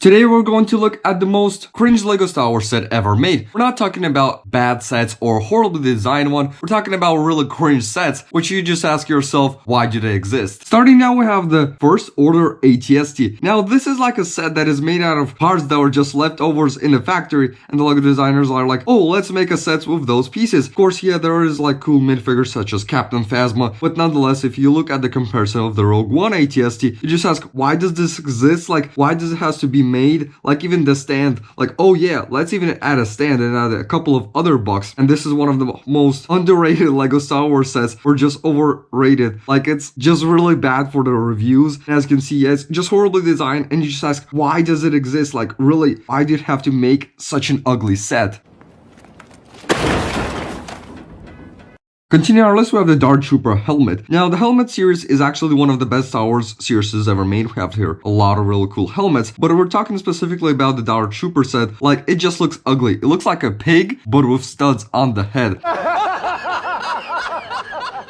Today we're going to look at the most cringe LEGO Star Wars set ever made. We're not talking about bad sets or horribly designed one. We're talking about really cringe sets, which you just ask yourself, why do they exist? Starting now, we have the First Order ATST. Now this is like a set that is made out of parts that were just leftovers in the factory, and the LEGO designers are like, oh, let's make a set with those pieces. Of course, yeah, there is like cool minifigures such as Captain Phasma, but nonetheless, if you look at the comparison of the Rogue One ATST, you just ask, why does this exist? Like, why does it has to be made? Like, even the stand, like, oh yeah, let's even add a stand and add a couple of other bucks. And this is one of the most underrated LEGO Star Wars sets, or just overrated. Like, it's just really bad for the reviews. And as you can see, yeah, it's just horribly designed, and you just ask, why does it exist? Like, really, why did it have to make such an ugly set? Continuing our list, we have the Dark Trooper helmet. Now, the helmet series is actually one of the best Star Wars series ever made. We have here a lot of really cool helmets, but we're talking specifically about the Dark Trooper set. Like, it just looks ugly. It looks like a pig, but with studs on the head.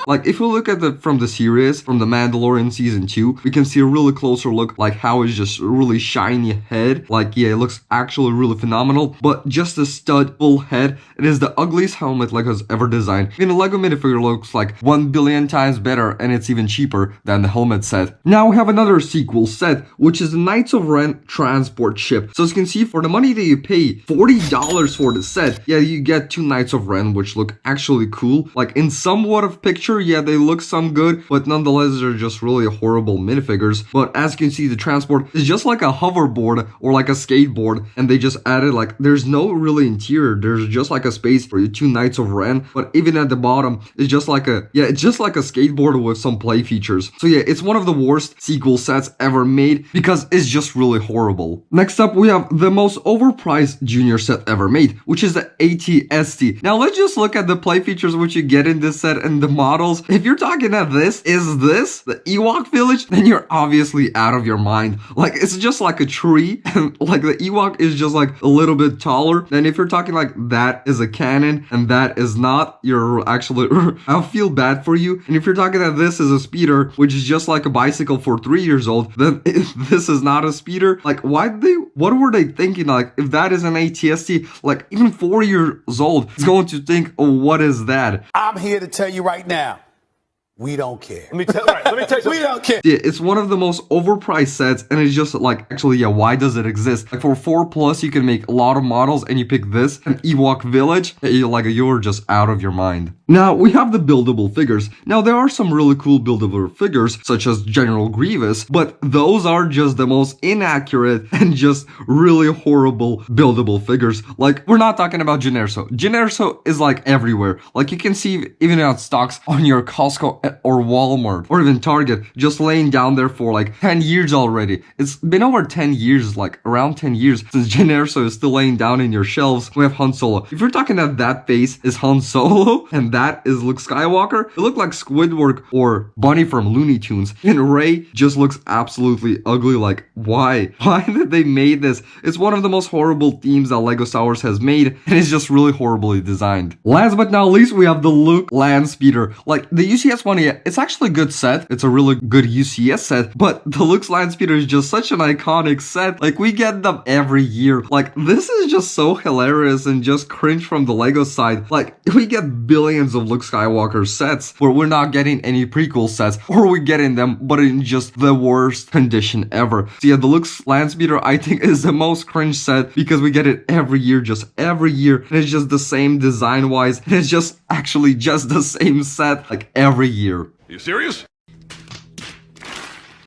Like, if we look at from the series, from the Mandalorian season 2, we can see a really closer look, like how it's just really shiny head. Like, yeah, it looks actually really phenomenal, but just a stud full head. It is the ugliest helmet LEGO's ever designed. Even the LEGO minifigure looks like 1 billion times better, and it's even cheaper than the helmet set. Now we have another sequel set, which is the Knights of Ren transport ship. So as you can see, for the money that you pay, $40 for the set, yeah, you get 2 Knights of Ren, which look actually cool. Like, in somewhat of picture, yeah, they look some good, but nonetheless, they're just really horrible minifigures. But as you can see, the transport is just like a hoverboard or like a skateboard, and they just added, like, there's no really interior. There's just like a space for your 2 Knights of Ren, but even at the bottom, it's just like it's just like a skateboard with some play features. So yeah, it's one of the worst sequel sets ever made because it's just really horrible. Next up, we have the most overpriced junior set ever made, which is the ATST. Now let's just look at the play features which you get in this set and the models. If you're talking that this is the Ewok village, then you're obviously out of your mind. Like, it's just like a tree, and like the Ewok is just like a little bit taller. And if you're talking like that is a cannon and that is not, you're actually I'll feel bad for you. And if you're talking that this is a speeder, which is just like a bicycle for 3 years old, then this is not a speeder. Like, what were they thinking? Like, if that is an ATST, like even 4 years old is going to think, oh, what is that? I'm here to tell you right now, we don't care. Let me tell you something. We don't care. Yeah, it's one of the most overpriced sets, and it's just like, actually, yeah, why does it exist? Like, for 4+, you can make a lot of models, and you pick this, an Ewok village, you're just out of your mind. Now, we have the buildable figures. Now, there are some really cool buildable figures, such as General Grievous, but those are just the most inaccurate and just really horrible buildable figures. Like, we're not talking about Jyn Erso. Jyn Erso is like everywhere. Like, you can see even out stocks on your Costco or Walmart or even Target, just laying down there for like 10 years already. It's been over 10 years, like around 10 years since Jyn Erso is still laying down in your shelves. We have Han Solo. If you're talking that face is Han Solo and that is Luke Skywalker, it look like Squidward or Bunny from Looney Tunes. And Rey just looks absolutely ugly. Like, why? Why did they made this? It's one of the most horrible themes that LEGO Star Wars has made, and it's just really horribly designed. Last but not least, we have the Luke Land Speeder. Like, the UCS one, yeah, it's actually a good set. It's a really good UCS set, but the Luke's Land Speeder is just such an iconic set. Like, we get them every year. Like, this is just so hilarious and just cringe from the LEGO side. Like, we get billions of Luke Skywalker sets where we're not getting any prequel sets, or we're getting them, but in just the worst condition ever. So yeah, the Luke's Land Speeder, I think, is the most cringe set because we get it every year, just every year. And it's just the same design-wise. And it's just actually just the same set, like, every year. Are you serious?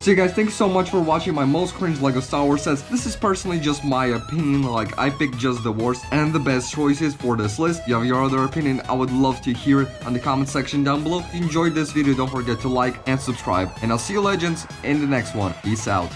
So you guys, thanks so much for watching my most cringe LEGO Star Wars sets. This is personally just my opinion. Like, I picked just the worst and the best choices for this list. If you have your other opinion, I would love to hear it on the comment section down below. If you enjoyed this video, don't forget to like and subscribe. And I'll see you legends in the next one. Peace out.